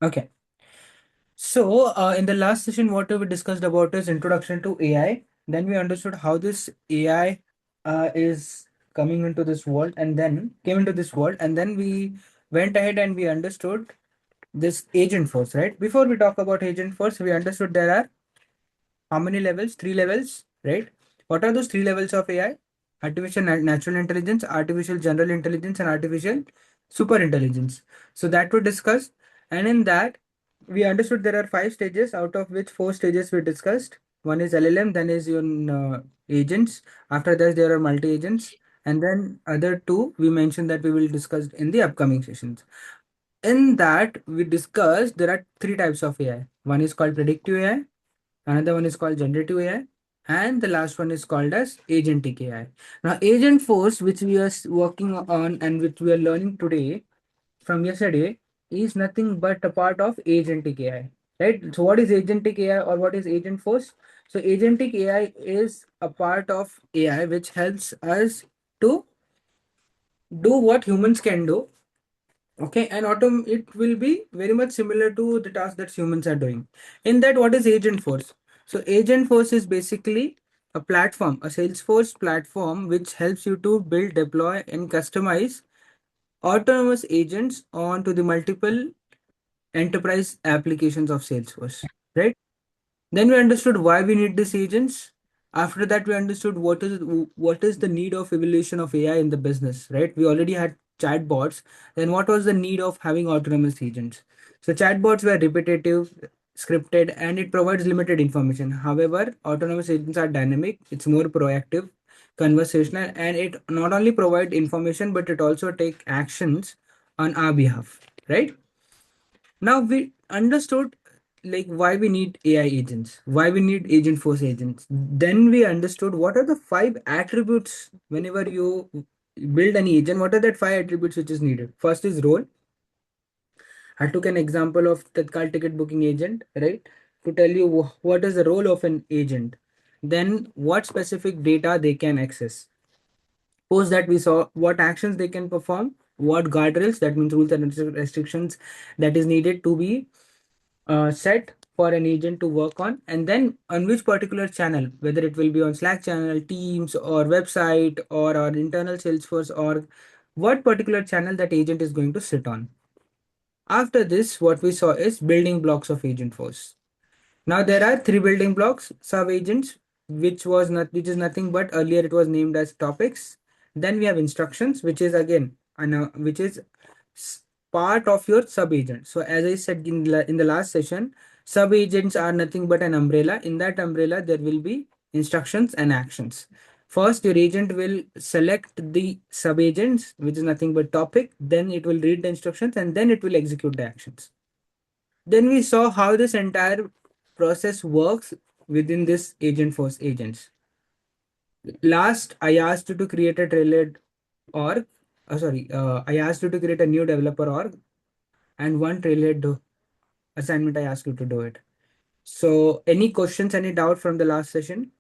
Okay. So, in the last session, what we discussed about is introduction to AI. Then we understood how this AI is coming into this world and then came into this world. And then we went ahead and we understood this agent force, right? Before we talk about agent force, we understood there are how many levels? Three levels, right? What are those three levels of AI? Artificial natural intelligence, artificial general intelligence, and artificial super intelligence. So that we discussed, and in that we understood there are five stages, out of which four stages we discussed. One is LLM, then is your agents. After that, there are multi agents, and then other two we mentioned that we will discuss in the upcoming sessions. In that we discussed there are three types of AI. One is called predictive AI, another one is called generative AI, and the last one is called as agentic AI. Now, agent force, which we are working on and which we are learning today from yesterday, is nothing but a part of agentic AI, right? So, what is agentic AI or what is agent force? So, agentic AI is a part of AI which helps us to do what humans can do. Okay, and it will be very much similar to the task that humans are doing. In that, what is Agent Force? So Agent Force is basically a platform, a Salesforce platform which helps you to build, deploy, and customize autonomous agents onto the multiple enterprise applications of Salesforce. Right? Then we understood why we need these agents. After that, we understood what is the need of evolution of AI in the business, right? We already had chatbots. Then what was the need of having autonomous agents? So chatbots were repetitive, scripted, and it provides limited information. However, autonomous agents are dynamic, it's more proactive, conversational, and it not only provide information, but it also take actions on our behalf, right? Now we understood like why we need AI agents, why we need agent force agents. Then we understood what are the five attributes whenever you build an agent, what are that five attributes which is needed? First is role. I took an example of Tatkal ticket booking agent, right? To tell you what is the role of an agent. Then what specific data they can access. Post that we saw what actions they can perform, what guardrails, that means rules and restrictions that is needed to be set for an agent to work on, and then on which particular channel, whether it will be on Slack channel, Teams, or website, or our internal Salesforce, or what particular channel that agent is going to sit on. After this, what we saw is building blocks of agent force. Now there are three building blocks: sub agents, which is nothing but earlier it was named as topics. Then we have instructions, which is again which is part of your sub agent. So as I said in the last session, sub agents are nothing but an umbrella. In that umbrella, there will be instructions and actions. First, your agent will select the sub agents, which is nothing but topic. Then it will read the instructions and then it will execute the actions. Then we saw how this entire process works within this agent force agents. Last, I asked you to create a trailer org. I asked you to create a new developer org and one trailhead assignment I asked you to do it. So, any questions, any doubt from the last session?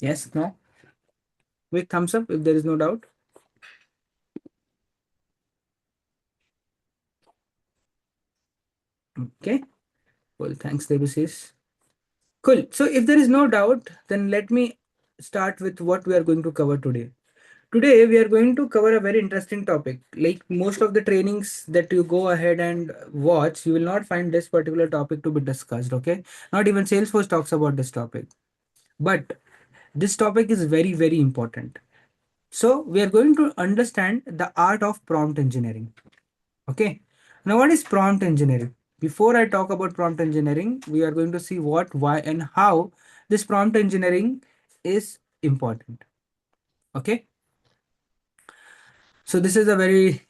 Yes, no? Quick thumbs up if there is no doubt. Okay. Well, thanks, Debusis. Cool. So, if there is no doubt, then let me start with what we are going to cover today. Today, we are going to cover a very interesting topic. Like most of the trainings that you go ahead and watch, you will not find this particular topic to be discussed. Okay. Not even Salesforce talks about this topic. But this topic is very, very important. So, we are going to understand the art of prompt engineering. Okay. Now, what is prompt engineering? Before I talk about prompt engineering, we are going to see what, why, and how this prompt engineering is important. Okay. So, this is a very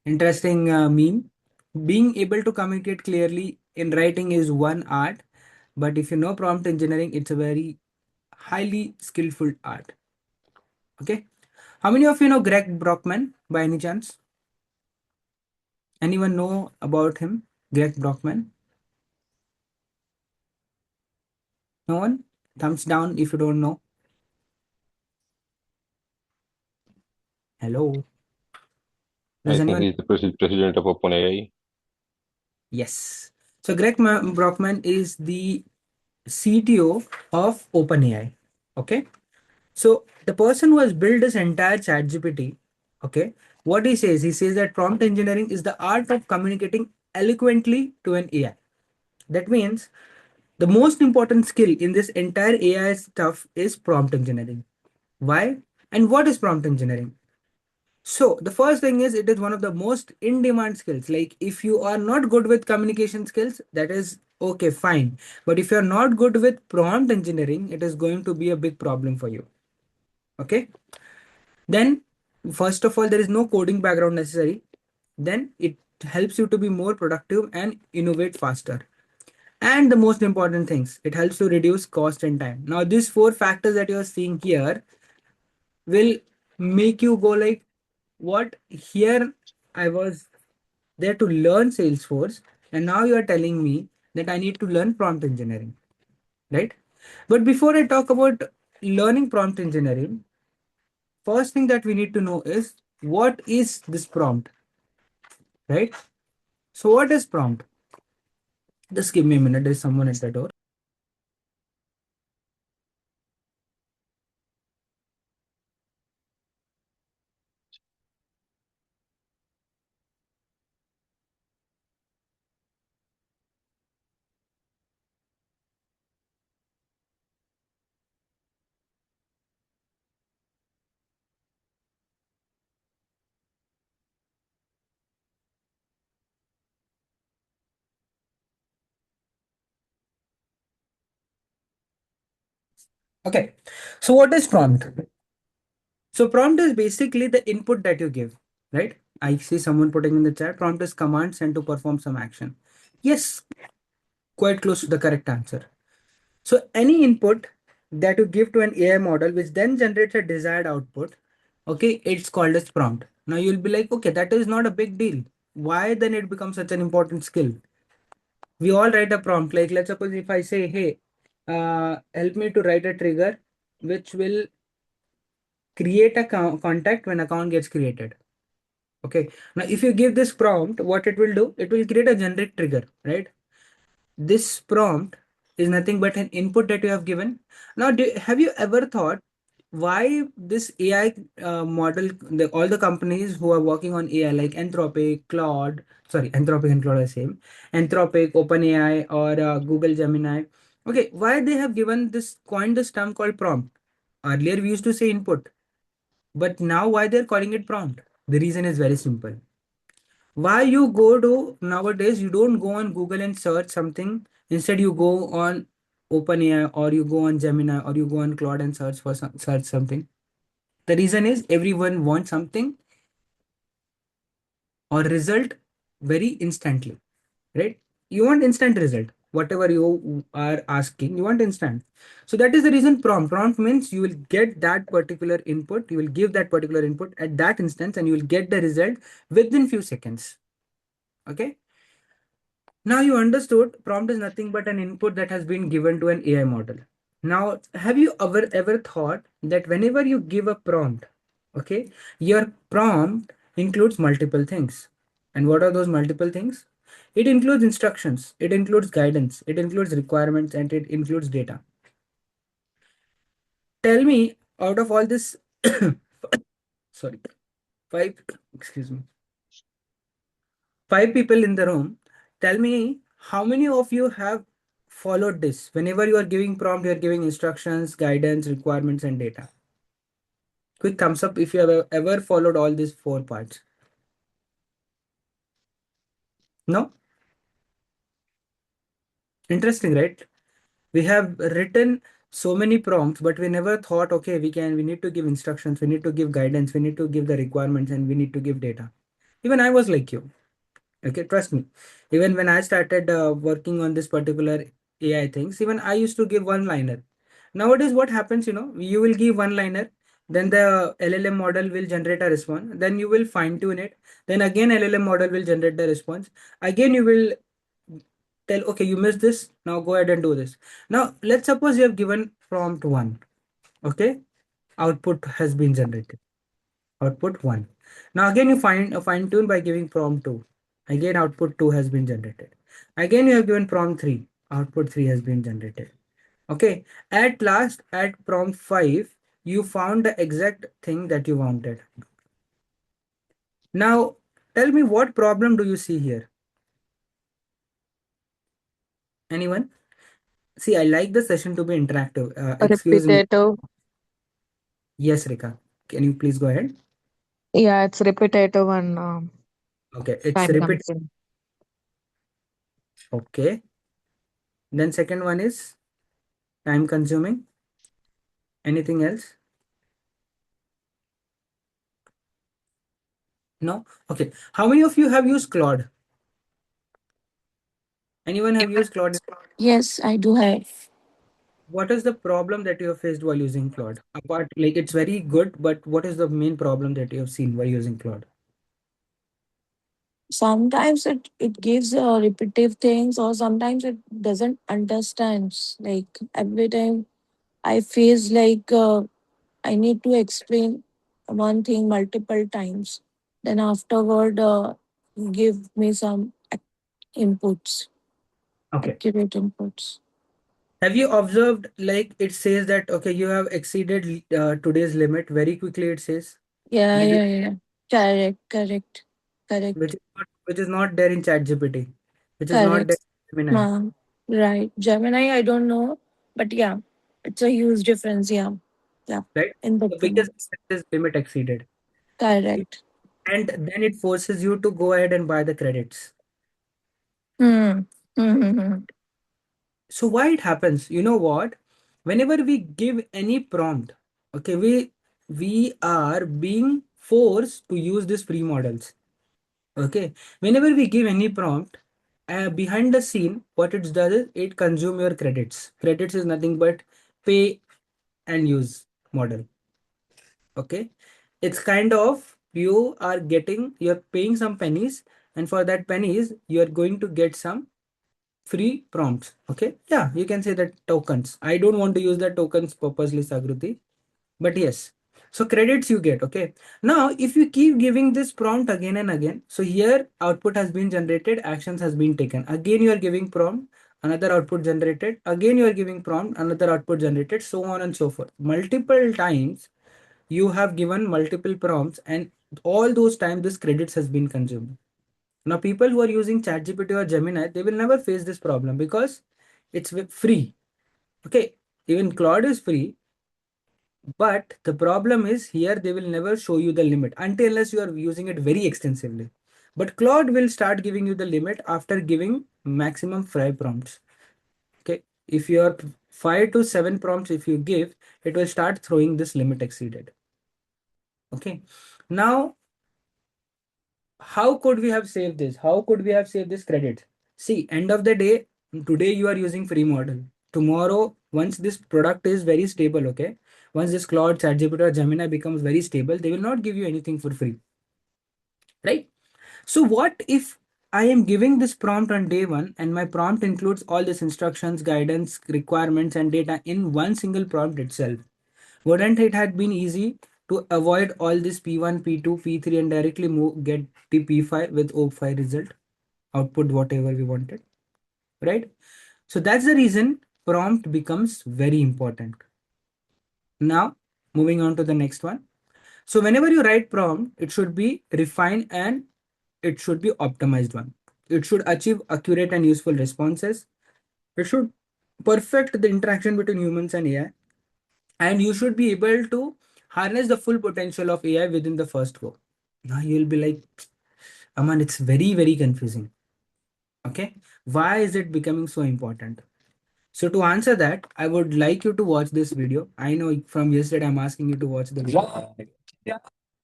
interesting meme. Being able to communicate clearly in writing is one art, but if you know prompt engineering, it's a very highly skillful art. Okay. How many of you know Greg Brockman by any chance? Anyone know about him? Greg Brockman? No one? Thumbs down if you don't know. Hello. Does I think anyone? he's the president of OpenAI. Yes. So Brockman is the CTO of OpenAI. Okay. So the person who has built this entire chat GPT, okay, what he says that prompt engineering is the art of communicating eloquently to an AI. That means the most important skill in this entire AI stuff is prompt engineering. Why? And what is prompt engineering? So the first thing is it is one of the most in demand skills. Like if you are not good with communication skills, that is okay, fine. But if you're not good with prompt engineering, it is going to be a big problem for you. Okay. Then first of all, there is no coding background necessary. Then it helps you to be more productive and innovate faster. And the most important things, it helps to reduce cost and time. Now, these four factors that you're seeing here will make you go like, what? Here I was there to learn Salesforce, and now you are telling me that I need to learn prompt engineering, right? But before I talk about learning prompt engineering, first thing that we need to know is what is this prompt, right? So, what is prompt? Just give me a minute. There's someone at the door. Okay. So, what is prompt? So prompt is basically the input that you give, right? I see someone putting in the chat. Prompt is command sent to perform some action. Yes, quite close to the correct answer. So any input that you give to an AI model, which then generates a desired output, okay, it's called as prompt. Now you'll be like, okay, that is not a big deal. Why then it becomes such an important skill? We all write a prompt. Like let's suppose if I say, hey, help me to write a trigger which will create a contact when account gets created. Okay. Now, if you give this prompt, what it will do, it will create a generic trigger, right? This prompt is nothing but an input that you have given. Now, have you ever thought why this AI model, all the companies who are working on AI like Anthropic, Claude, sorry, Anthropic and Claude are same, Anthropic, OpenAI, or Google Gemini. Okay, why they have given this, coined this term called prompt? Earlier, we used to say input, but now why they're calling it prompt? The reason is very simple. Why you go to nowadays, you don't go on Google and search something. Instead, you go on OpenAI or you go on Gemini or you go on Claude and search something. The reason is everyone wants something or result very instantly, right? You want instant result. Whatever you are asking, you want instant. So that is the reason prompt. Prompt means you will get that particular input, you will give that particular input at that instance, and you will get the result within few seconds. Okay. Now you understood prompt is nothing but an input that has been given to an AI model. Now, have you ever thought that whenever you give a prompt, okay, your prompt includes multiple things. And what are those multiple things? It includes instructions, it includes guidance, it includes requirements, and it includes data. Tell me, out of all this, sorry, five, excuse me, five people in the room, tell me how many of you have followed this? Whenever you are giving prompt, you are giving instructions, guidance, requirements, and data. Quick thumbs up if you have ever followed all these four parts. No? Interesting, right? We have written so many prompts, but we never thought, okay, we need to give instructions, we need to give guidance, we need to give the requirements, and we need to give data. Even I was like you. Okay, trust me. Even when I started working on this particular AI things, even I used to give one liner. Nowadays, what happens, you will give one liner, then the LLM model will generate a response, then you will fine tune it, then again LLM model will generate the response. Again, you will tell, okay, you missed this, now go ahead and do this. Now, let's suppose you have given prompt one, okay, output has been generated. output 1. Now again you find fine tune by giving prompt 2. Again output 2 has been generated. Again you have given prompt 3. Output 3 has been generated. Okay. At last, at prompt 5, you found the exact thing that you wanted. Now tell me, what problem do you see here? Anyone? See, I like the session to be interactive. Excuse me. Repetitive. Yes, Rika. Can you please go ahead? Yeah, it's repetitive and Okay, it's time repeat. consuming. Okay. Then second one is time consuming. Anything else? No? Okay. How many of you have used Claude? Anyone have used Claude? Yes, I do have. What is the problem that you have faced while using Claude? Apart, like it's very good, but what is the main problem that you have seen while using Claude? Sometimes it gives repetitive things, or sometimes it doesn't understand. Like every time I feels like I need to explain one thing multiple times. Then afterward, give me some inputs, Okay. accurate inputs. Have you observed, like it says that okay, you have exceeded today's limit very quickly, it says. Yeah, Did you, yeah, yeah. Correct, correct, correct, which is not there in ChatGPT, which is not there correct. in Gemini, Right. Gemini, I don't know, but yeah, it's a huge difference. Yeah, yeah, right? in The biggest between. difference is limit exceeded. Correct. And then it forces you to go ahead and buy the credits. Hmm. Hmm. So why it happens? You know what? Whenever we give any prompt, okay, we are being forced to use these free models. Okay, whenever we give any prompt, behind the scene, what it does is it consume your credits. Credits is nothing but pay and use model. Okay, it's kind of you're paying some pennies, and for that pennies you are going to get some free prompts. Okay, yeah, you can say that tokens. I don't want to use the tokens purposely, Sagruti, but yes. So credits you get. Okay, now if you keep giving this prompt again and again, so here output has been generated, actions has been taken, again you are giving prompt, another output generated, again you are giving prompt, another output generated, so on and so forth. Multiple times you have given multiple prompts, and all those times this credits has been consumed. Now people who are using ChatGPT or Gemini, they will never face this problem because it's free. Okay, even Claude is free, but the problem is here they will never show you the limit until unless you are using it very extensively. But Claude will start giving you the limit after giving maximum 5 prompts. Okay, if you are 5 to 7 prompts, if you give, it will start throwing this limit exceeded. Okay, now how could we have saved this? How could we have saved this credit? See, end of the day, today you are using free model. Tomorrow, once this product is very stable, okay, once this Claude, ChatGPT or Gemini becomes very stable, they will not give you anything for free, right? So what if I am giving this prompt on day one and my prompt includes all these instructions, guidance, requirements, and data in one single prompt itself? Wouldn't it have been easy to avoid all this P1, P2, P3 and directly get the P5 with O5 result, output whatever we wanted, right? So that's the reason prompt becomes very important. Now, moving on to the next one. So whenever you write prompt, it should be refined and it should be optimized one. It should achieve accurate and useful responses. It should perfect the interaction between humans and AI, and you should be able to harness the full potential of AI within the first go. Now you'll be like, Aman, it's very, very confusing. Okay. Why is it becoming so important? So to answer that, I would like you to watch this video. I know from yesterday I'm asking you to watch the video,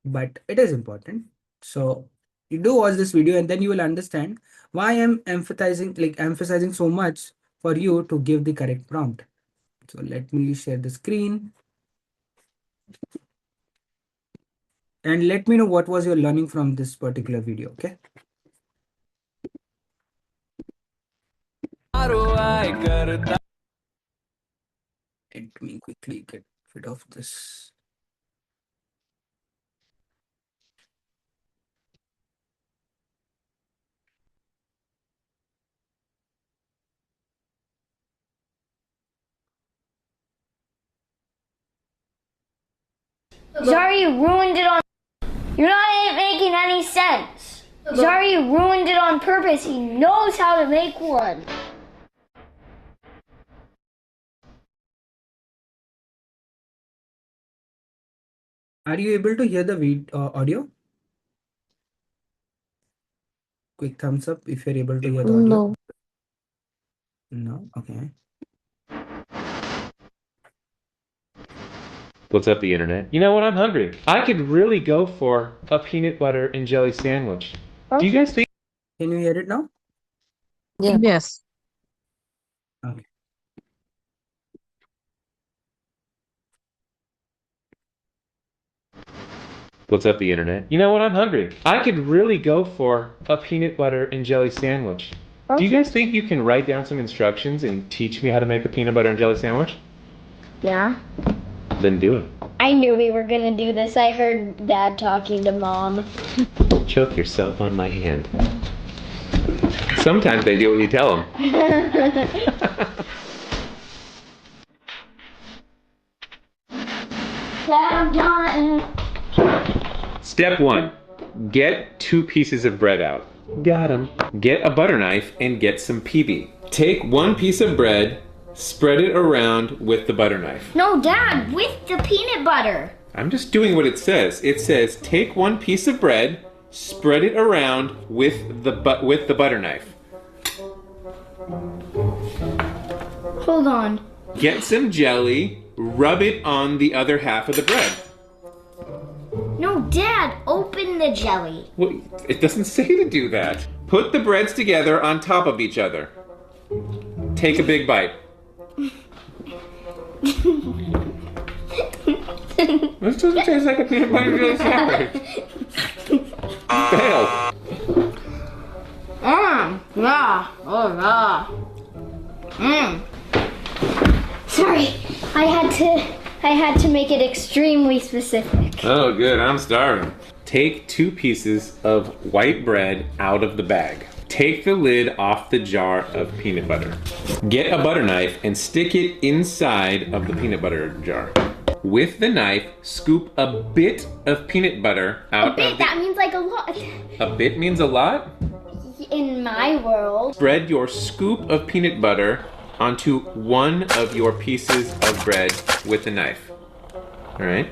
but it is important. So you do watch this video and then you will understand why I'm emphasizing so much for you to give the correct prompt. So let me share the screen and let me know what was your learning from this particular video. Okay. Let me quickly get rid of this. Sorry, you ruined it on. You're not making any sense. Sorry, you ruined it on purpose. He knows how to make one. Are you able to hear the audio? Quick thumbs up if you're able to hear the audio. No. No? Okay. What's up, the internet? You know what? I'm hungry. I could really go for a peanut butter and jelly sandwich. Do you guys think? Can you hear it now? Yeah. Yes. Okay. What's up, the internet? You know what? I'm hungry. I could really go for a peanut butter and jelly sandwich. Do you guys think you can write down some instructions and teach me how to make a peanut butter and jelly sandwich? Yeah. Then do it. I knew we were gonna do this. I heard Dad talking to Mom. Choke yourself on my hand. Sometimes they do what you tell them. Dad, I'm done. Step 1. Get 2 pieces of bread out. Got 'em. Get a butter knife and get some PB. Take 1 piece of bread, spread it around with the butter knife. No, Dad, with the peanut butter. I'm just doing what it says. It says take 1 piece of bread, spread it around with the butter knife. Hold on. Get some jelly, rub it on the other half of the bread. No, Dad, open the jelly. Well, it doesn't say to do that. Put the breads together on top of each other. Take a big bite. This doesn't taste like a peanut butter and jelly sandwich. Fail. Yeah. Oh, yeah. Sorry, I had to make it extremely specific. Oh, good. I'm starving. Take 2 pieces of white bread out of the bag. Take the lid off the jar of peanut butter. Get a butter knife and stick it inside of the peanut butter jar. With the knife, scoop a bit of peanut butter out A bit, of the... that means like a lot. A bit means a lot? In my world. Spread your scoop of peanut butter onto 1 of your pieces of bread with the knife. All right.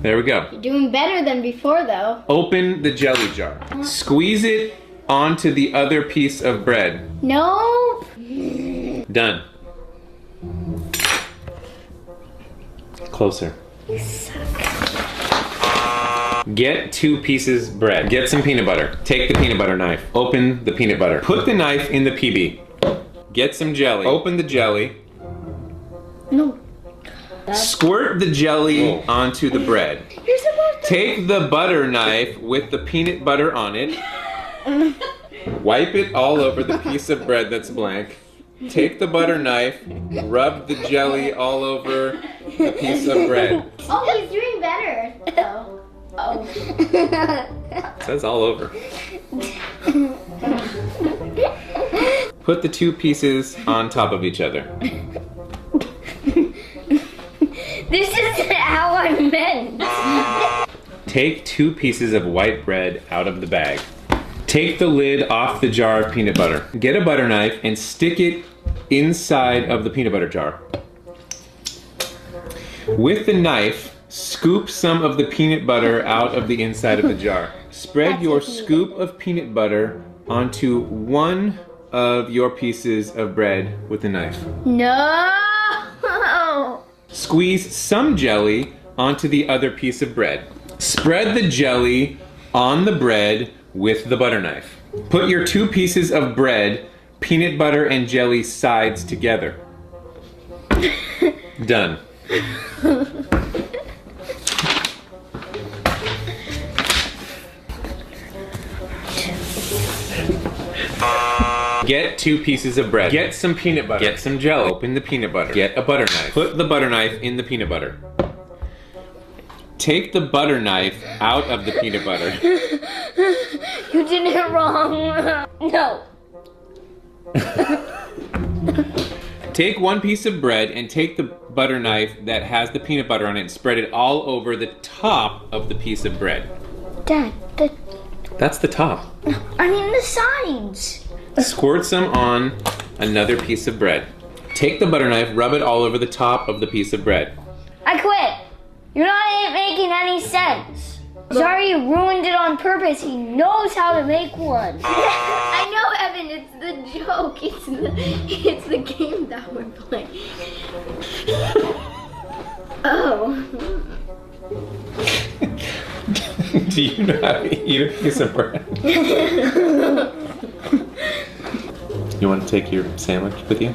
There we go. You're doing better than before, though. Open the jelly jar. Squeeze it onto the other piece of bread. Nope. Done. Closer. Get 2 pieces bread. Get some peanut butter. Take the peanut butter knife. Open the peanut butter. Put the knife in the PB. Get some jelly. Open the jelly. No. Squirt the jelly onto the bread. You're supposed to. Take the butter knife with the peanut butter on it. Wipe it all over the piece of bread that's blank. Take the butter knife, rub the jelly all over the piece of bread. Oh, he's doing better. Oh. It says all over. Put the 2 pieces on top of each other. This isn't how I meant. Take 2 pieces of white bread out of the bag. Take the lid off the jar of peanut butter. Get a butter knife and stick it inside of the peanut butter jar. With the knife, scoop some of the peanut butter out of the inside of the jar. Spread your scoop of peanut butter onto 1 of your pieces of bread with the knife. No. Squeeze some jelly onto the other piece of bread. Spread the jelly on the bread with the butter knife. Put your 2 pieces of bread, peanut butter and jelly sides together. Done. Get 2 pieces of bread. Get some peanut butter. Get some jelly. Open the peanut butter. Get a butter knife. Put the butter knife in the peanut butter. Take the butter knife out of the peanut butter. You did it wrong. No. Take 1 piece of bread and take the butter knife that has the peanut butter on it and spread it all over the top of the piece of bread. Dad, That's the top. I mean the sides. Squirt some on another piece of bread. Take the butter knife, rub it all over the top of the piece of bread. I quit. You're not making any sense. Sorry, ruined it on purpose. He knows how to make one. I know, Evan. It's the joke. It's the game that we're playing. Oh. Do you know how to eat a piece of bread? You want to take your sandwich with you?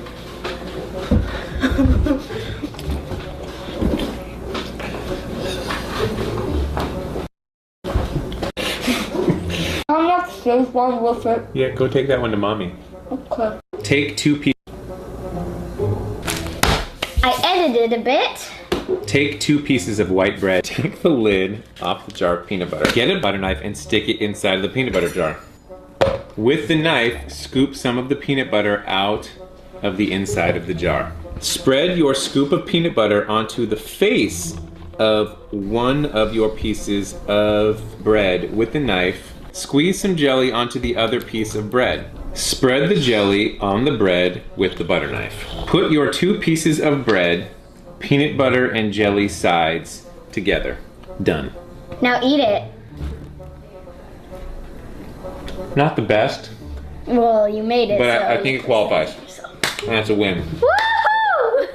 I'm not safe one with it. Yeah, go take that one to mommy. Okay. Take two pieces. I edited a bit. Take 2 pieces of white bread. Take the lid off the jar of peanut butter. Get a butter knife and stick it inside of the peanut butter jar. With the knife, scoop some of the peanut butter out of the inside of the jar. Spread your scoop of peanut butter onto the face of one of your pieces of bread with the knife. Squeeze some jelly onto the other piece of bread. Spread the jelly on the bread with the butter knife. Put your 2 pieces of bread, peanut butter and jelly sides together. Done. Now eat it. Not the best, Well, you made it. but so I think it qualifies. And that's a win. Woohoo!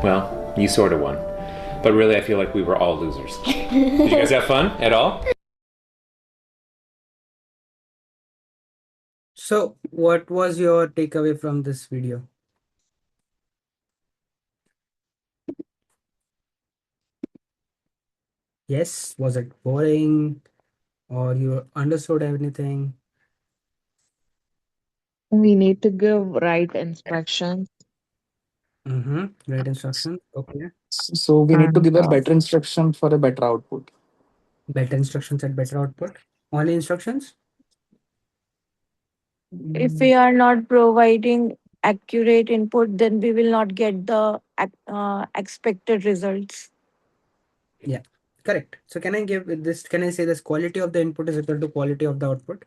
Well, you sort of won. But really, I feel like we were all losers. Did you guys have fun at all? So, what was your takeaway from this video? Yes, was it boring or you understood everything? We need to give right instructions Great instruction. Okay. So we need to and give a better instruction for a better output. Better instructions and better output. Only instructions? If we are not providing accurate input, then we will not get the expected results. Yeah, correct. So can I give this, can I say this quality of the input is equal to quality of the output?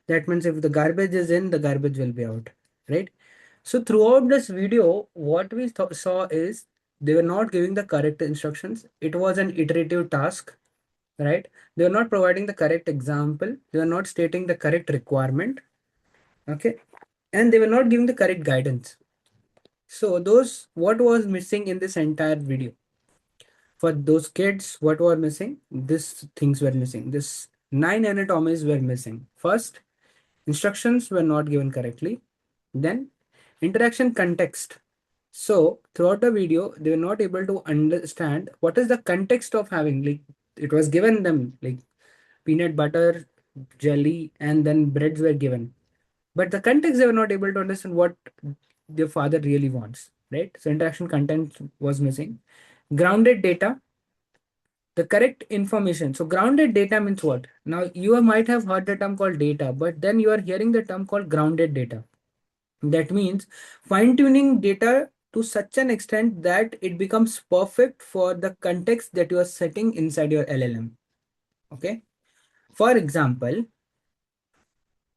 That means if the garbage is in, the garbage will be out, right? So throughout this video, what we saw is they were not giving the correct instructions. It was an iterative task, right? They were not providing the correct example. They were not stating the correct requirement, okay? And they were not giving the correct guidance. So those, what was missing in this entire video? For those kids, what were missing? These things were missing. This 9 anatomies were missing. First, instructions were not given correctly. Then, interaction context. So, throughout the video, they were not able to understand what is the context of having, like, it was given them, like, peanut butter, jelly, and then breads were given. But the context, they were not able to understand what their father really wants, right? So, interaction content was missing. Grounded data, the correct information. So grounded data means what? Now you might have heard the term called data, but then you are hearing the term called grounded data. That means fine tuning data to such an extent that it becomes perfect for the context that you are setting inside your LLM. Okay. For example,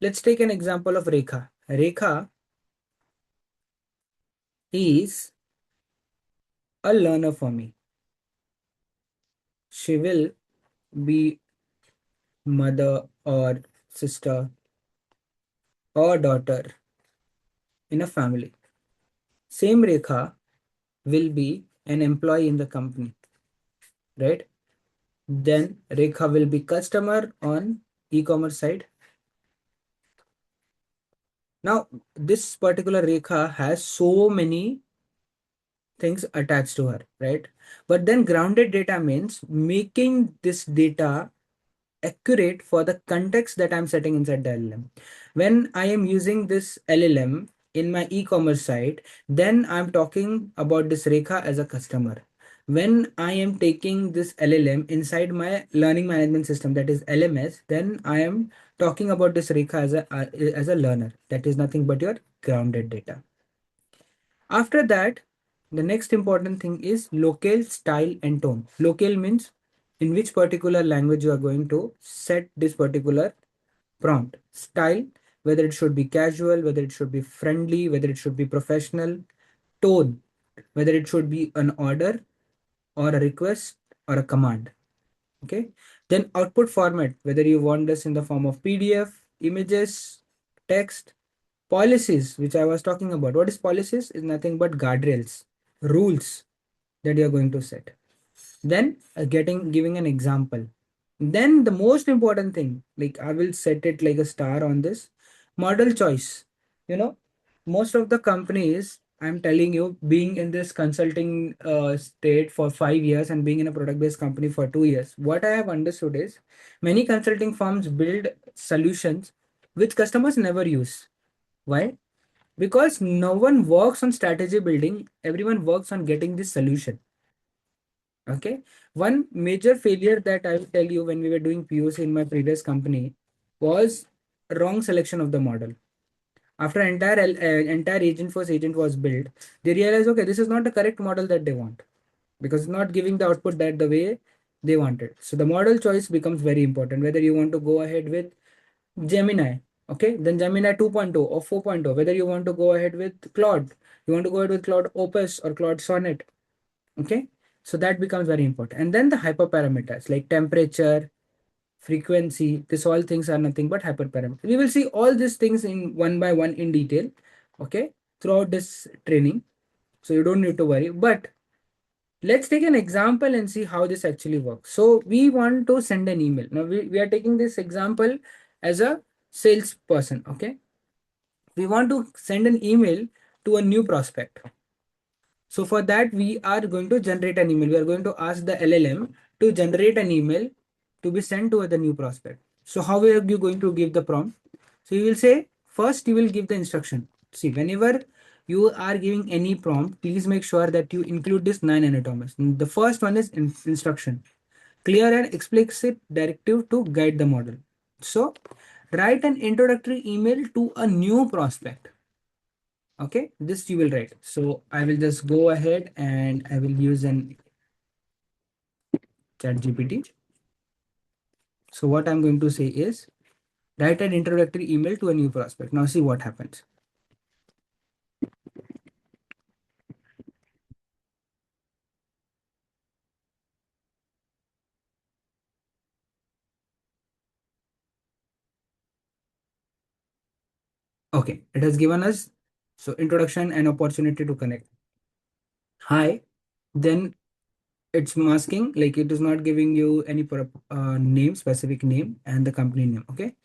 let's take an example of Rekha. Rekha is a learner for me. She will be mother or sister or daughter in a family. Same Rekha will be an employee in the company, right? Then Rekha will be customer on e-commerce side. Now, this particular Rekha has so many things attached to her, right? But then grounded data means making this data accurate for the context that I'm setting inside the LLM. When I am using this LLM in my e-commerce site, then I'm talking about this Rekha as a customer. When I am taking this LLM inside my learning management system, that is LMS, then I am talking about this Rekha as a learner. That is nothing but your grounded data. After that, the next important thing is local style and tone. Local means in which particular language you are going to set this particular prompt. Style, whether it should be casual, whether it should be friendly, whether it should be professional. Tone, whether it should be an order or a request or a command. Okay. Then output format, whether you want this in the form of PDF, images, text, policies, which I was talking about. What is policies? Is nothing but guardrails, rules that you're going to set. Then giving an example. Then the most important thing, like I will set it like a star on this model choice. You know, most of the companies, I'm telling you, being in this consulting state for 5 years and being in a product based company for 2 years, what I have understood is many consulting firms build solutions which customers never use. Why? Because no one works on strategy building, everyone works on getting this solution. Okay. One major failure that I will tell you when we were doing POC in my previous company was wrong selection of the model. After entire Agentforce agent was built, they realized, okay, this is not the correct model that they want because it's not giving the output that the way they wanted. So the model choice becomes very important, whether you want to go ahead with Gemini, okay, then Gemini 2.0 or 4.0, whether you want to go ahead with Claude, you want to go ahead with Claude Opus or Claude Sonnet, okay. So that becomes very important. And then the hyperparameters like temperature, frequency, this all things are nothing but hyperparameters. We will see all these things in one by one in detail, okay, throughout this training. So you don't need to worry. But let's take an example and see how this actually works. So we want to send an email. Now we are taking this example as a salesperson, okay. We want to send an email to a new prospect. So for that, we are going to generate an email. We are going to ask the LLM to generate an email to be sent to the new prospect. So how are you going to give the prompt? So you will say, first you will give the instruction. See, whenever you are giving any prompt, please make sure that you include this 9 anatomies. The first one is instruction. Clear and explicit directive to guide the model. So write an introductory email to a new prospect. Okay, this you will write. So I will just go ahead and I will use an chat GPT. So what I'm going to say is write an introductory email to a new prospect. Now see what happens. Okay, it has given us so introduction and opportunity to connect. Hi, then it's masking, like it is not giving you any name, specific name and the company name. Okay,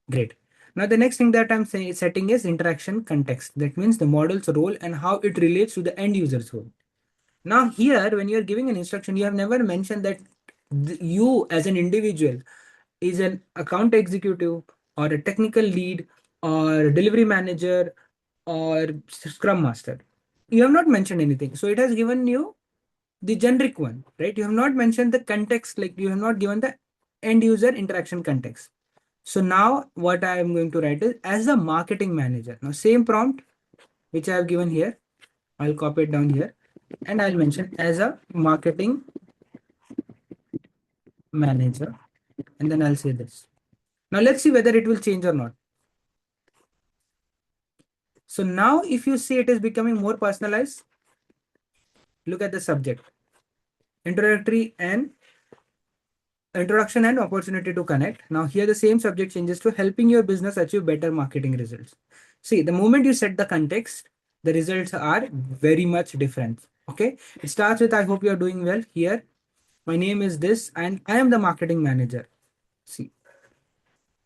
great. Now the next thing that I'm setting is interaction context. That means the model's role and how it relates to the end user's role. Now here, when you're giving an instruction, you have never mentioned that you as an individual is an account executive or a technical lead or delivery manager or scrum master. You have not mentioned anything. So it has given you the generic one, right? You have not mentioned the context, like you have not given the end user interaction context. So now what I am going to write is as a marketing manager. Now same prompt which I have given here, I'll copy it down here and I'll mention as a marketing manager and then I'll say this. Now let's see whether it will change or not. So now if you see it is becoming more personalized, look at the subject. Introduction and opportunity to connect. Now here the same subject changes to helping your business achieve better marketing results. See, the moment you set the context, the results are very much different. Okay, it starts with I hope you are doing well. Here my name is this and I am the marketing manager. See,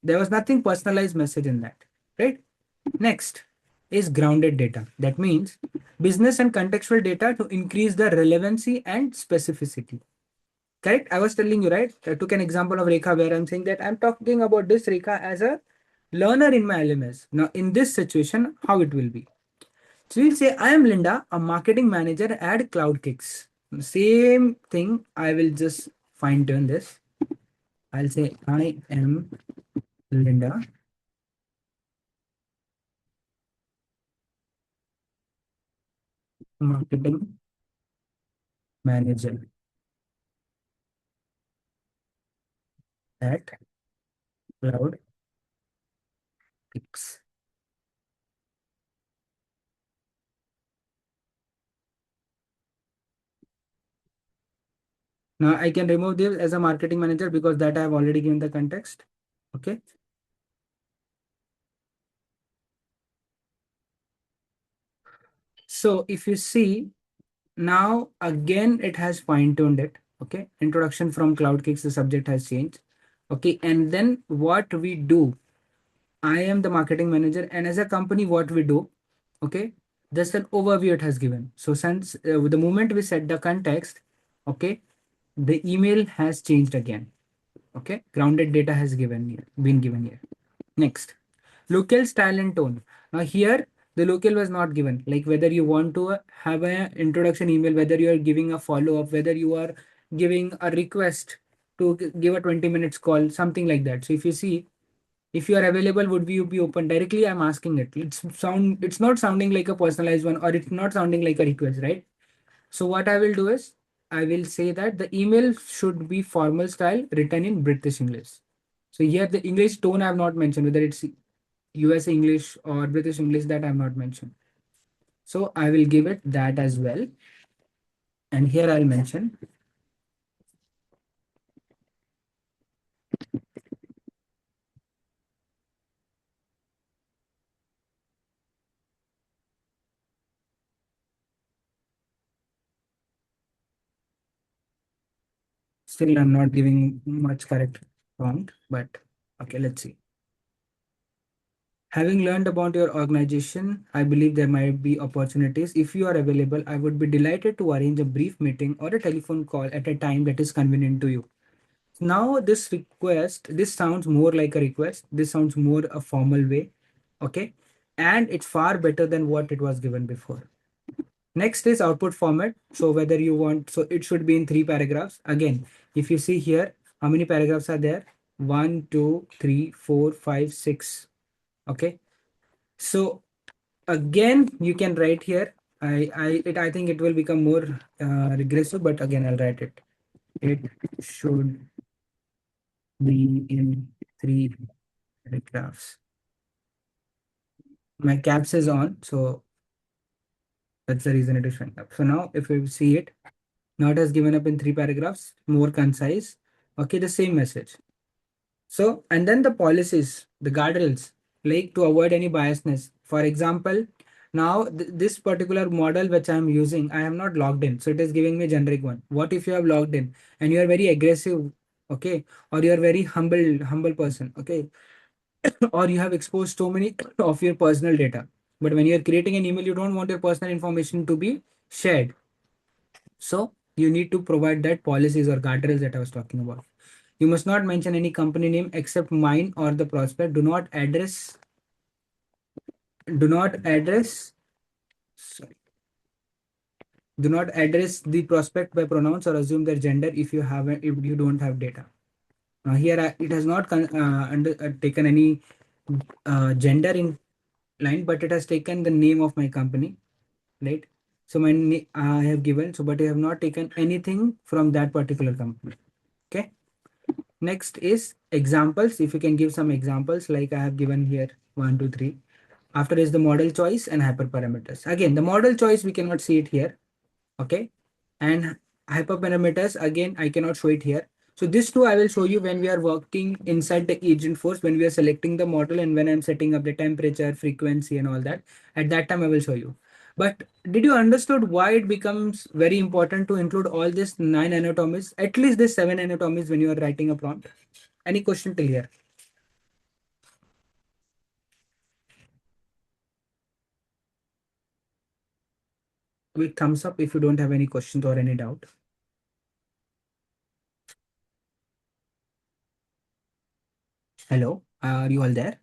there was nothing personalized message in that, right? Next is grounded data. That means business and contextual data to increase the relevancy and specificity. Correct? I was telling you, right? I took an example of Rekha where I'm saying that I'm talking about this Rekha as a learner in my LMS. Now, in this situation, how it will be? So we'll say, I am Linda, a marketing manager at CloudKicks. Same thing. I will just fine tune this. I'll say, I am Linda, marketing manager at Cloud X. Now I can remove this as a marketing manager because that I have already given the context. Okay. So if you see now again, it has fine tuned it. Okay. Introduction from Cloud Kicks, the subject has changed. Okay. And then what we do, I am the marketing manager, and as a company, what we do, okay, just an overview it has given. So since the moment we set the context, okay, the email has changed again. Okay, grounded data has been given here. Next, local style and tone. Now here the local was not given, like whether you want to have an introduction email, whether you are giving a follow up, whether you are giving a request to give a 20 minutes call, something like that. So if you see, if you are available, would you be open directly? I'm asking it. It's not sounding like a personalized one, or it's not sounding like a request, right? So what I will do is I will say that the email should be formal style, written in British English. So here the English tone I have not mentioned, whether it's US English or British English, that I have not mentioned. So I will give it that as well. And here I'll mention, still I'm not giving much correct prompt, but okay, let's see. Having learned about your organization, I believe there might be opportunities. If you are available, I would be delighted to arrange a brief meeting or a telephone call at a time that is convenient to you. Now, this request, this sounds more like a request. This sounds more a formal way. Okay. And it's far better than what it was given before. Next is output format. So whether you want, so it should be in 3 paragraphs. Again, if you see here, how many paragraphs are there? 1, 2, 3, 4, 5, 6. Okay. So again, you can write here. I think it will become more regressive, but again, I'll write it. It should be in 3 paragraphs. My caps is on, so that's the reason it is showing up. So now, if we see it, now it has given up in 3 paragraphs, more concise. Okay, the same message. So, and then the policies, the guardrails, like to avoid any biasness. For example, now this particular model which I'm using, I am not logged in. So it is giving me a generic one. What if you have logged in and you are very aggressive, okay, or you are very humble person, okay, or you have exposed so many of your personal data. But when you are creating an email, you don't want your personal information to be shared. So you need to provide that policies or guardrails that I was talking about. You must not mention any company name except mine or the prospect. Do not address, sorry, do not address the prospect by pronouns or assume their gender if you don't have data. Now here it has not taken any gender in line, but it has taken the name of my company, right? So I have given, so but I have not taken anything from that particular company. Okay. Next is examples. If you can give some examples, like I have given here 1, 2, 3. After is the model choice and hyperparameters. Again, the model choice we cannot see it here. Okay. And hyperparameters, again, I cannot show it here. So this two I will show you when we are working inside the Agentforce, when we are selecting the model and when I'm setting up the temperature, frequency and all that. At that time I will show you. But did you understood why it becomes very important to include all these 9 anatomies, at least this 7 anatomies when you are writing a prompt? Any question till here? Quick thumbs up if you don't have any questions or any doubt. Hello, are you all there?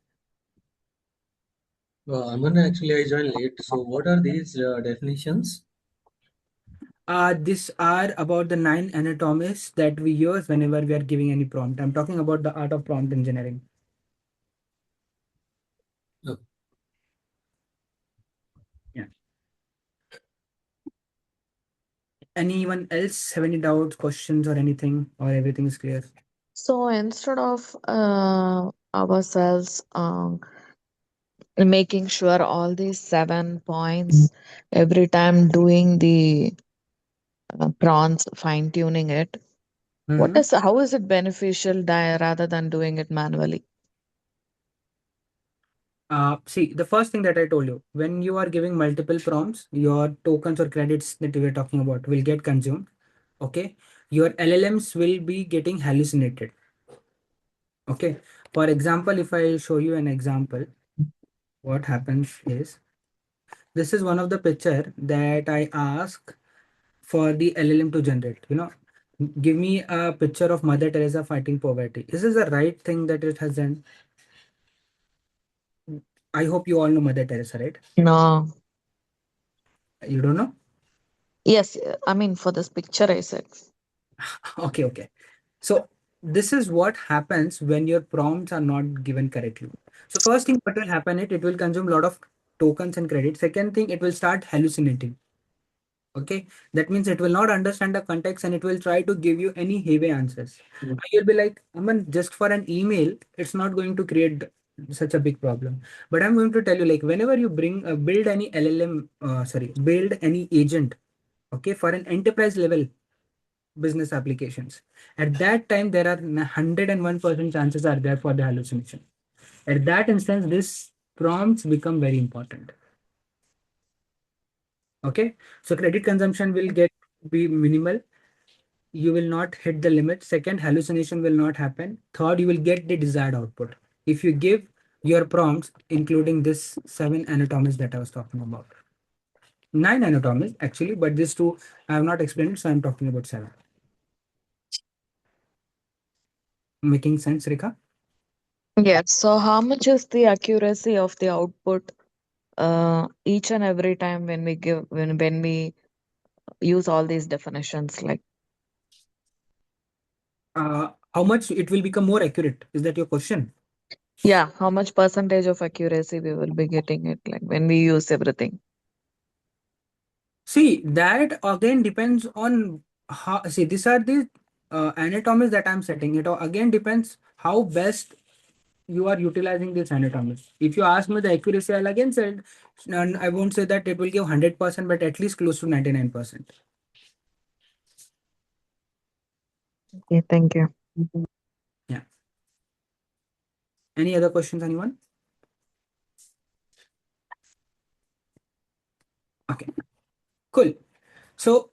Aman, actually, I joined late. So, what are these definitions? These are about the 9 anatomies that we use whenever we are giving any prompt. I'm talking about the art of prompt engineering. Oh. Yeah. Anyone else have any doubts, questions, or anything, or everything is clear? So instead of ourselves making sure all these 7 points every time doing the prawns, fine tuning it, Mm-hmm. how is it beneficial rather than doing it manually? See, the first thing that I told you, when you are giving multiple prompts, your tokens or credits that we were talking about will get consumed. Okay. Your LLMs will be getting hallucinated. Okay. For example, if I show you an example, what happens is this is one of the picture that I ask for the LLM to generate. Give me a picture of Mother Teresa fighting poverty. Is this the right thing that it has done? I hope you all know Mother Teresa, right? No. You don't know? Yes, I mean for this picture I said. Okay, okay. So this is what happens when your prompts are not given correctly. So first thing what will happen, it will consume a lot of tokens and credits. Second thing, it will start hallucinating. Okay, that means it will not understand the context and it will try to give you any heavy answers. You'll be like, Aman, just for an email, it's not going to create such a big problem. But I'm going to tell you, like, whenever you build any LLM, build any agent, okay, for an enterprise level business applications, at that time there are 101% chances are there for the hallucination. At that instance, this prompts become very important. Okay, so credit consumption will get be minimal. You will not hit the limit. Second, hallucination will not happen. Third, you will get the desired output if you give your prompts including this 7 anatomies that I was talking about. 9 anatomies actually, but this two I have not explained it, so I'm talking about 7. Making sense, Rika? Yes. So how much is the accuracy of the output each and every time when we give when we use all these definitions? Like, How much it will become more accurate? Is that your question? yeah, how much percentage of accuracy we will be getting it like when we use everything? See, that again depends on how. See, these are the anatomies that I'm setting. It again depends how best you are utilizing these anatomies. If you ask me the accuracy, I'll again say, and I won't say that it will give 100%, but at least close to 99%. Okay, thank you. Yeah. Any other questions, anyone? Okay, cool. So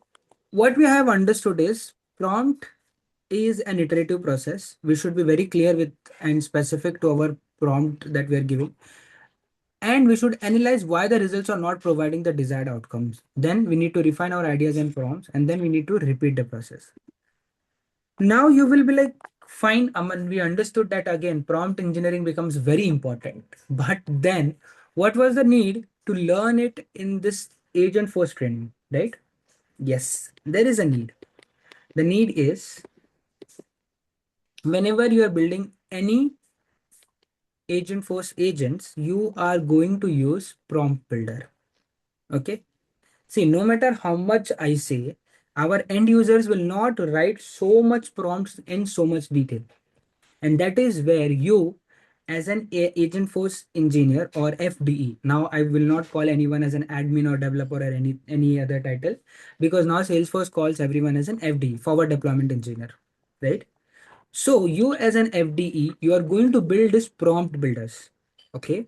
what we have understood is prompt is an iterative process. We should be very clear with and specific to our prompt that we are giving. And we should analyze why the results are not providing the desired outcomes. Then we need to refine our ideas and prompts, and then we need to repeat the process. Now you will be like, fine, Aman, we understood that again, prompt engineering becomes very important. But then, what was the need to learn it in this Agentforce training, right? Yes, there is a need. The need is whenever you are building any Agentforce agents, you are going to use prompt builder. Okay. See, no matter how much I say, our end users will not write so much prompts in so much detail. And that is where you, as an Agentforce engineer or FDE, now I will not call anyone as an admin or developer or any other title, because now Salesforce calls everyone as an FDE, forward deployment engineer, right? So you as an FDE, you are going to build this prompt builders. Okay.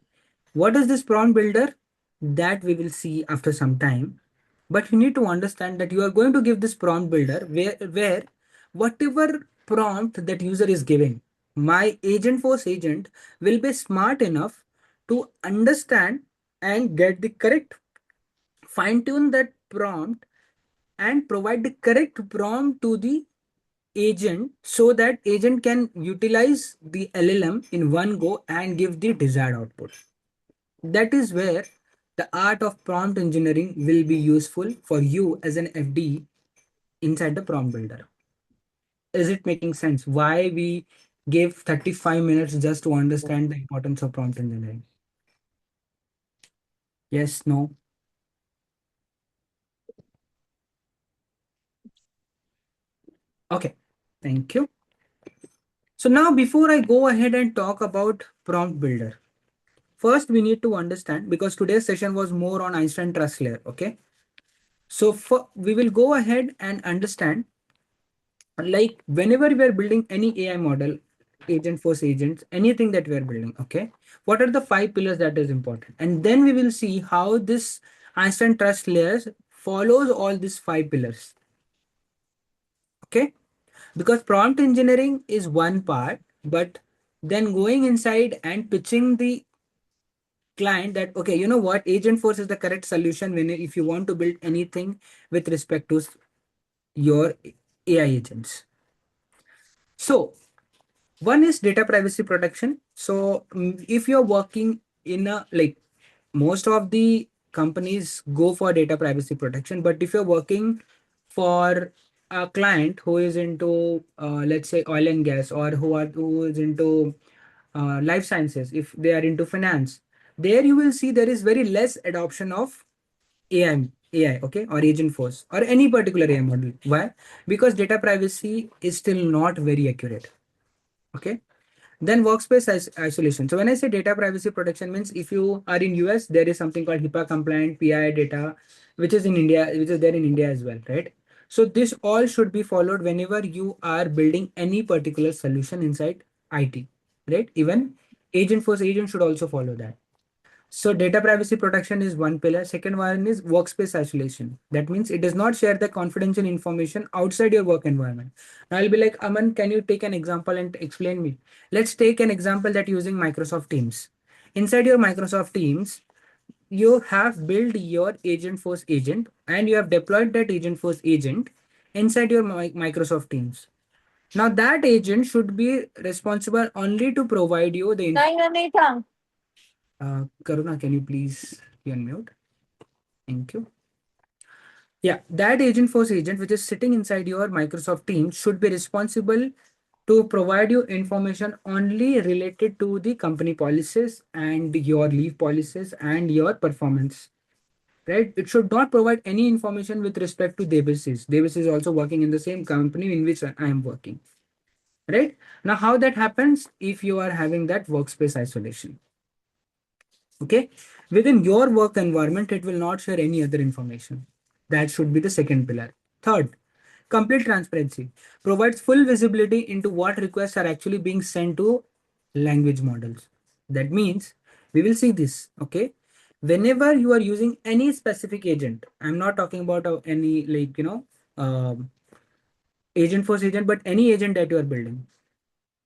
What is this prompt builder? That we will see after some time. But you need to understand that you are going to give this prompt builder where whatever prompt that user is giving, my Agentforce agent will be smart enough to understand and get the correct, fine tune that prompt and provide the correct prompt to the agent so that agent can utilize the LLM in one go and give the desired output. That is where the art of prompt engineering will be useful for you as an FD inside the prompt builder. Is it making sense? Why we gave 35 minutes just to understand the importance of prompt engineering? Yes, no. Okay, thank you. So now before I go ahead and talk about prompt builder, first we need to understand, because today's session was more on Einstein Trust Layer. Okay. So we will go ahead and understand, like whenever we are building any AI model, Agentforce agents, anything that we are building, okay, what are the five pillars that is important? And then we will see how this Einstein Trust Layers follows all these five pillars. Okay. Because prompt engineering is one part, but then going inside and pitching the client that, okay, you know what, Agentforce is the correct solution when if you want to build anything with respect to your AI agents. So one is data privacy protection. So if you're working in a, like, most of the companies go for data privacy protection, but if you're working for a client who is into let's say oil and gas, or who is into life sciences, if they are into finance, there you will see there is very less adoption of AI, okay, or Agentforce or any particular AI model. Why? Because data privacy is still not very accurate. Okay. Then workspace isolation. So when I say data privacy protection, means if you are in US, there is something called HIPAA compliant PI data, which is in India, which is there in India as well, right? So this all should be followed whenever you are building any particular solution inside IT, right? Even Agentforce agent should also follow that. So data privacy protection is one pillar. Second one is workspace isolation. That means it does not share the confidential information outside your work environment. Now I'll be like, Aman, can you take an example and explain me? Let's take an example that using Microsoft Teams. Inside your Microsoft Teams, you have built your Agentforce agent and you have deployed that Agentforce agent inside your Microsoft Teams. Now that agent should be responsible only to provide you the Karuna, can you please be unmute? Thank you. Yeah, that Agentforce agent, which is sitting inside your Microsoft Teams, should be responsible to provide you information only related to the company policies and your leave policies and your performance. Right? It should not provide any information with respect to Davis. Davis is also working in the same company in which I am working. Right? Now, how that happens if you are having that workspace isolation? Okay, within your work environment it will not share any other information. That should be the second pillar. Third, complete transparency provides full visibility into what requests are actually being sent to language models. That means we will see this. Okay, whenever you are using any specific agent, I'm not talking about any, like, um, Agentforce agent, but any agent that you are building,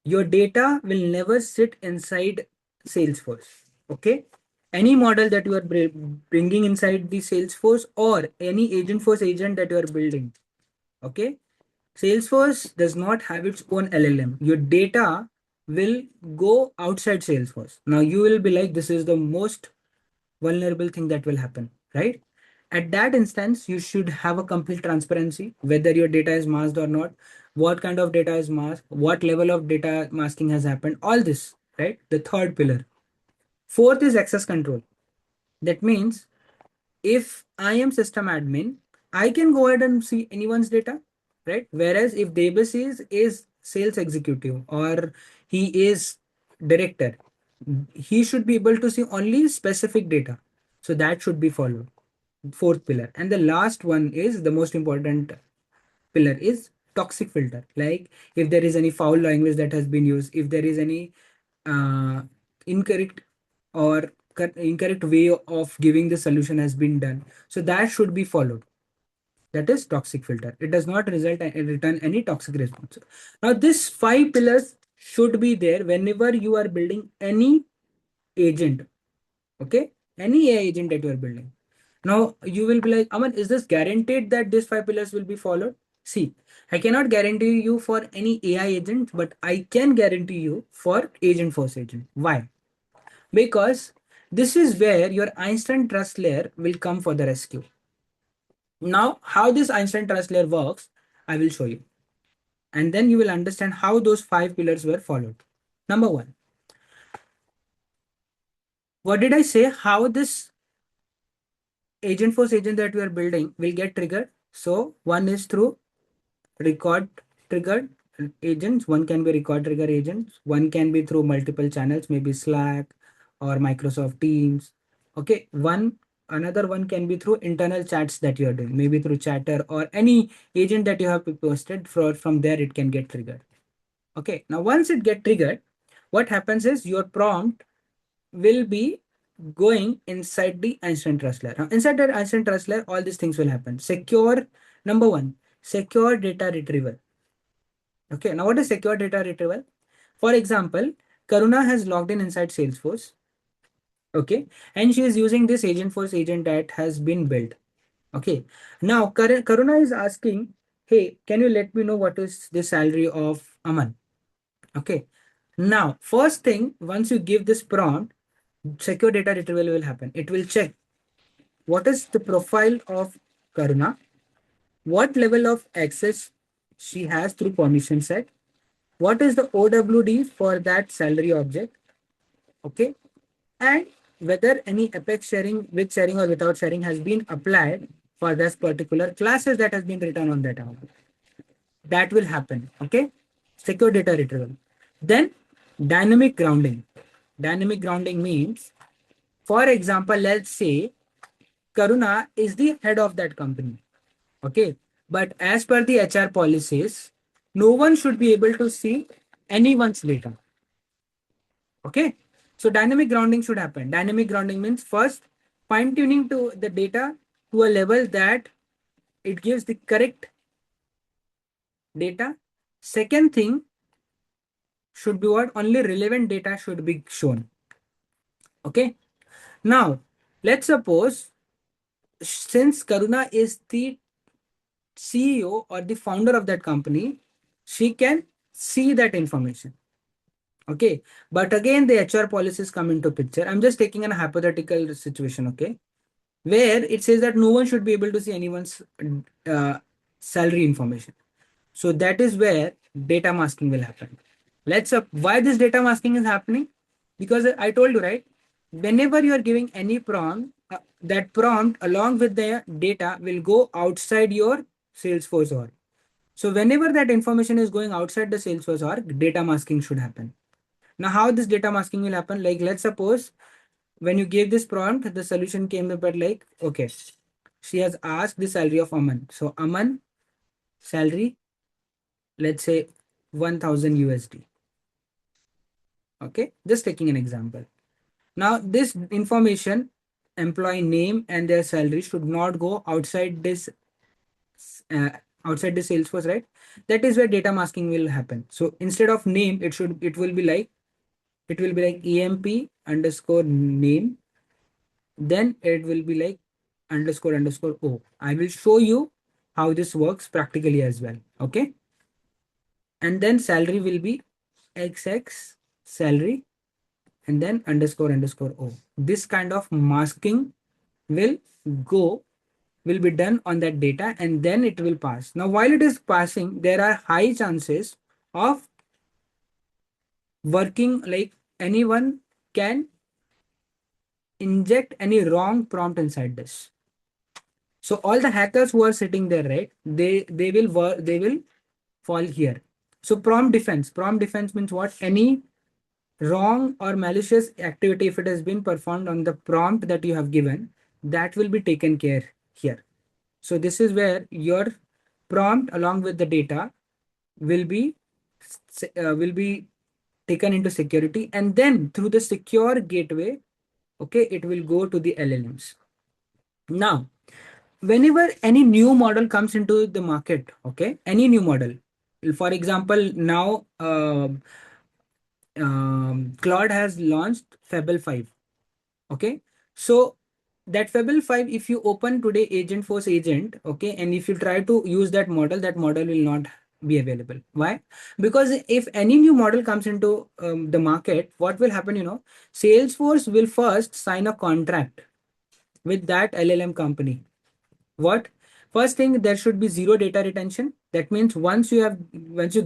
your data will never sit inside Salesforce. Okay, any model that you are bringing inside the Salesforce or any Agentforce agent that you are building, okay, Salesforce does not have its own LLM. Your data will go outside Salesforce. Now you will be like, this is the most vulnerable thing that will happen, right? At that instance, you should have a complete transparency whether your data is masked or not, what kind of data is masked, what level of data masking has happened, all this, right? The third pillar. Fourth is access control. That means if I am system admin, I can go ahead and see anyone's data, right? Whereas if Davis is sales executive or he is director, he should be able to see only specific data. So that should be followed. Fourth pillar. And the last one is the most important pillar is toxic filter. Like if there is any foul language that has been used, if there is any uh, incorrect or incorrect way of giving the solution has been done, so that should be followed. That is toxic filter. It does not result in return any toxic response. Now this five pillars should be there whenever you are building any agent. Okay, any AI agent that you are building. Now you will be like, Aman, is this guaranteed that these five pillars will be followed? See, I cannot guarantee you for any AI agent, but I can guarantee you for Agentforce agent. Why? Because this is where your Einstein Trust Layer will come for the rescue. Now, how this Einstein Trust Layer works, I will show you. And then you will understand how those five pillars were followed. Number one, what did I say? How this Agentforce agent that we are building will get triggered. So one is through record triggered agents, one can be record trigger agents, one can be through multiple channels, maybe Slack or Microsoft Teams. Okay, another one can be through internal chats that you are doing, maybe through Chatter or any agent that you have posted. From there it can get triggered. Okay, now once it get triggered, what happens is your prompt will be going inside the Einstein Trust Layer. Now, inside the Einstein Trust Layer, all these things will happen. Number one, secure data retrieval. Okay, now what is secure data retrieval? For example, Karuna has logged in inside Salesforce. Okay, and she is using this Agentforce agent that has been built. Okay, now Karuna is asking, hey, can you let me know what is the salary of Aman? Okay, now first thing, once you give this prompt, secure data retrieval will happen. It will check what is the profile of Karuna, what level of access she has through permission set, what is the OWD for that salary object, okay, and whether any Apex sharing with sharing or without sharing has been applied for this particular classes that has been written on that object. That will happen, okay, secure data retrieval. Then dynamic grounding. Dynamic grounding means, for example, let's say Karuna is the head of that company. Okay. But as per the HR policies, no one should be able to see anyone's data. Okay. So dynamic grounding should happen. Dynamic grounding means first fine tuning to the data to a level that it gives the correct data. Second thing should be what? Only relevant data should be shown. Okay. Now, let's suppose since Karuna is the CEO or the founder of that company, she can see that information. Okay. But again, the HR policies come into picture. I'm just taking a hypothetical situation. Okay. Where it says that no one should be able to see anyone's salary information. So that is where data masking will happen. Why this data masking is happening? Because I told you, right? Whenever you are giving any prompt, that prompt along with the data will go outside your Salesforce org. So whenever that information is going outside the Salesforce org, data masking should happen. Now, how this data masking will happen? Like, let's suppose when you gave this prompt, the solution came up at like, okay, she has asked the salary of Aman. So Aman salary, let's say 1000 USD. Okay, just taking an example. Now, this information, employee name and their salary should not go outside this uh, outside the Salesforce, right? That is where data masking will happen. So instead of name, it will be like EMP underscore name. Then it will be like underscore underscore O. I will show you how this works practically as well. Okay. And then salary will be XX salary and then underscore underscore O. This kind of masking will will be done on that data and then it will pass. Now, while it is passing, there are high chances of working, like anyone can inject any wrong prompt inside this. So all the hackers who are sitting there, right? They will fall here. So prompt defense means what? Any wrong or malicious activity, if it has been performed on the prompt that you have given, that will be taken care here. So this is where your prompt along with the data will be taken into security, and then through the secure gateway, okay, it will go to the LLMs. Now, whenever any new model comes into the market, okay, any new model, for example, now Claude has launched Fable 5. Okay, so that Fable 5, if you open today Agentforce agent, okay, and if you try to use that model will not be available. Why? Because if any new model comes into the market, what will happen? Salesforce will first sign a contract with that LLM company. What? First thing, there should be zero data retention. That means once you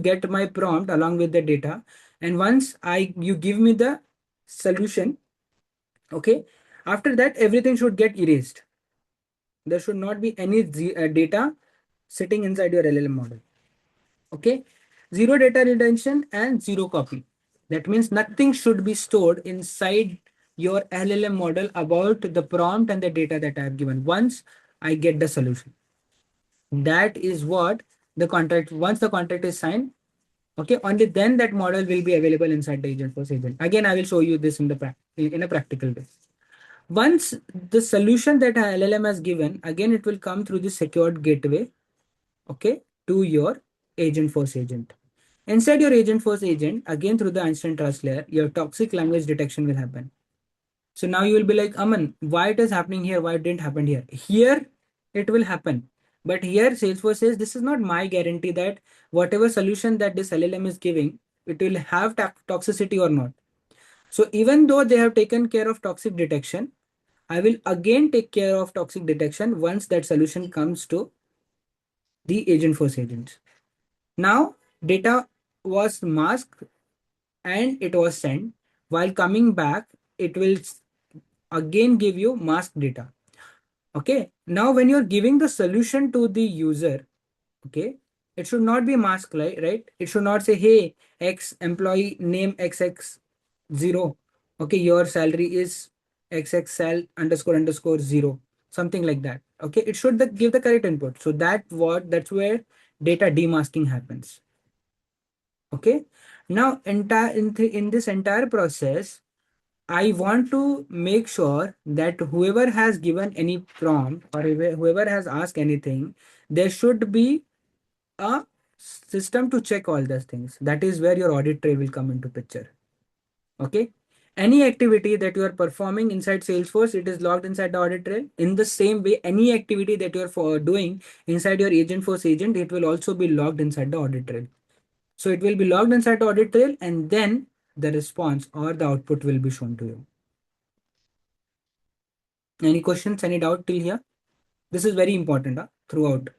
get my prompt along with the data, and once you give me the solution, okay, after that everything should get erased. There should not be any data sitting inside your LLM model. Okay, zero data retention and zero copy. That means nothing should be stored inside your LLM model about the prompt and the data that I have given once I get the solution. That is what the contract, once the contract is signed, okay, only then that model will be available inside the Agentforce agent. Again, I will show you this in the in a practical way. Once the solution that LLM has given, again it will come through the secured gateway, okay, to your Agentforce agent. Inside your Agentforce agent, again through the Einstein Trust Layer, your toxic language detection will happen. So now you will be like, Aman, why it is happening here? Why it didn't happen here? Here it will happen. But here Salesforce says this is not my guarantee that whatever solution that this LLM is giving, it will have toxicity or not. So even though they have taken care of toxic detection, I will again take care of toxic detection once that solution comes to the Agentforce agents. Now data was masked and it was sent. While coming back, it will again give you masked data. Okay, now when you're giving the solution to the user, okay, it should not be masked, right? It should not say, hey, X employee name XX0. Okay, your salary is XXL underscore underscore zero, something like that. Okay, it should give the correct input. So that's where data demasking happens. Okay, now in this entire process, I want to make sure that whoever has given any prompt or whoever has asked anything, there should be a system to check all those things. That is where your audit trail will come into picture. Okay. Any activity that you are performing inside Salesforce, it is logged inside the audit trail. In the same way, any activity that you are doing inside your Agentforce agent, it will also be logged inside the audit trail. So it will be logged inside the audit trail, and then the response or the output will be shown to you. Any questions, any doubt till here? This is very important throughout,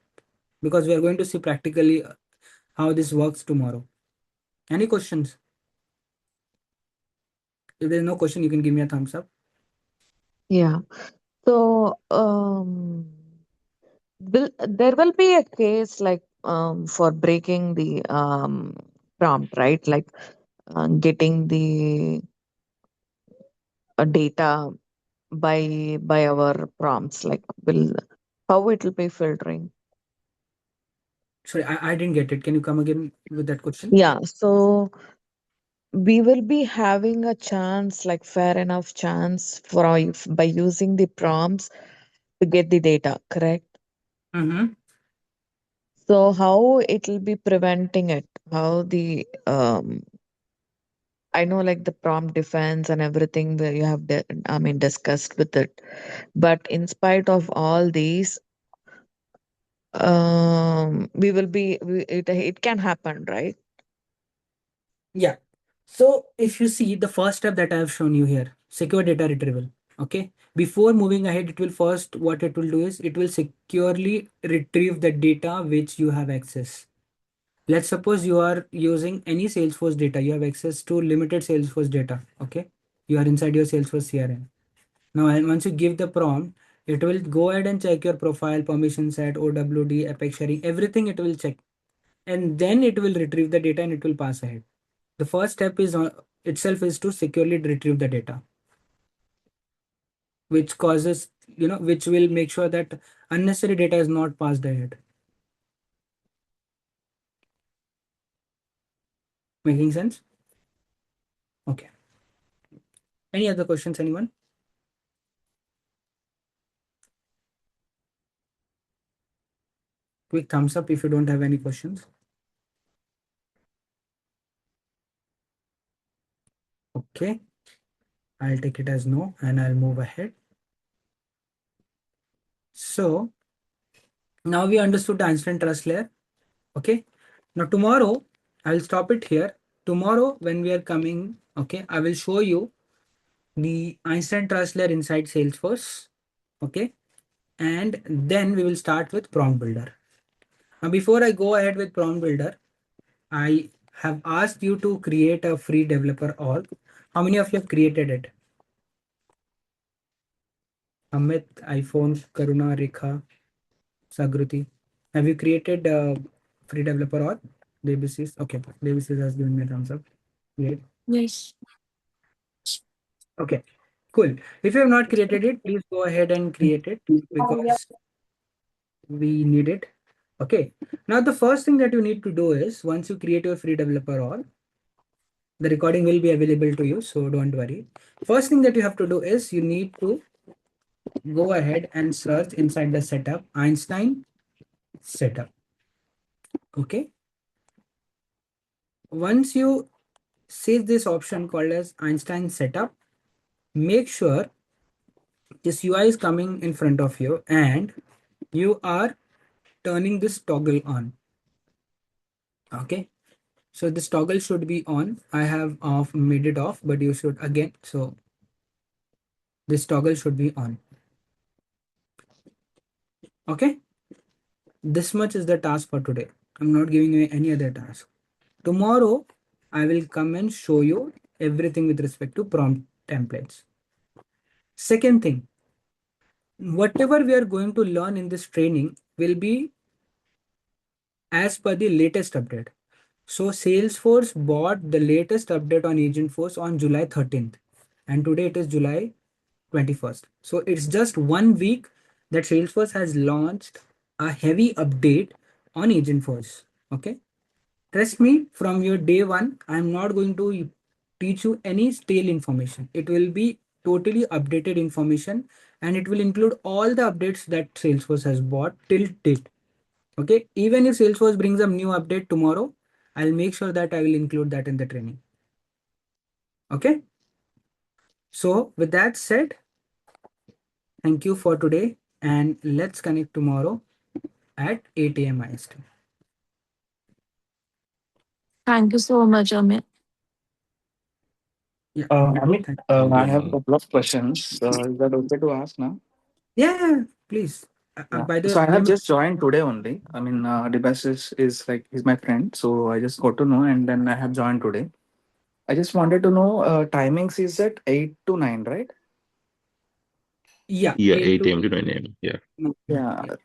because we are going to see practically how this works tomorrow. Any questions? If there is no question, you can give me a thumbs up. Yeah. So, there will be a case like for breaking the prompt, right? Like getting the data by our prompts. Like, will how it will be filtering? Sorry, I didn't get it. Can you come again with that question? Yeah. So we will be having a chance, like fair enough chance for by using the prompts to get the data, correct? Mm-hmm. So how it will be preventing it? How the I know like the prompt defense and everything where you have I mean discussed with it, but in spite of all these, we will be it can happen, right? Yeah. So if you see the first step that I have shown you here, secure data retrieval. Okay. Before moving ahead, it will first, what it will do is it will securely retrieve the data which you have access. Let's suppose you are using any Salesforce data. You have access to limited Salesforce data. Okay. You are inside your Salesforce CRM. Now, and once you give the prompt, it will go ahead and check your profile, permission set, OWD, Apex sharing, everything it will check. And then it will retrieve the data and it will pass ahead. The first step is itself is to securely retrieve the data, which causes, which will make sure that unnecessary data is not passed ahead. Making sense? Okay. Any other questions, anyone? Quick thumbs up if you don't have any questions. Okay. I'll take it as no and I'll move ahead. So now we understood the Einstein Trust Layer. Okay. Now tomorrow, I'll stop it here. Tomorrow when we are coming, okay, I will show you the Einstein Trust Layer inside Salesforce. Okay. And then we will start with Prompt Builder. Now before I go ahead with Prompt Builder, I have asked you to create a free developer org. How many of you have created it? Amit, iPhone, Karuna, Rekha, Sagruti. Have you created a free developer org? Debussy. Okay, Debussy has given me a thumbs up. Great. Yes. Okay, cool. If you have not created it, please go ahead and create it because we need it. Okay. Now the first thing that you need to do is once you create your free developer role, the recording will be available to you, so don't worry. First thing that you have to do is you need to go ahead and search inside the setup Einstein setup. Okay. Once you see this option called as Einstein setup, make sure this UI is coming in front of you and you are turning this toggle on. Okay. So this toggle should be on. I have made it off, but you should again. So this toggle should be on. Okay. This much is the task for today. I'm not giving you any other task. Tomorrow, I will come and show you everything with respect to prompt templates. Second thing, whatever we are going to learn in this training will be as per the latest update. So Salesforce bought the latest update on Agentforce on July 13th, and today it is July 21st. So it's just 1 week that Salesforce has launched a heavy update on Agentforce. Okay. Trust me, from your day one, I'm not going to teach you any stale information. It will be totally updated information and it will include all the updates that Salesforce has bought till date. Okay. Even if Salesforce brings a new update tomorrow, I'll make sure that I will include that in the training. Okay. So with that said, thank you for today and let's connect tomorrow at 8 a.m. IST. Thank you so much, Amit. Yeah. Amit, Thank I have a Mm. couple of questions. Is that okay to ask now? Yeah, please. Yeah. By the So way, I have just joined today only. I mean, Debas is like he's my friend, so I just got to know, and then I have joined today. I just wanted to know timings is at 8 to 9, right? yeah, Yeah, 8 8 to a.m. to 9 a.m. Yeah. Yeah. yeah.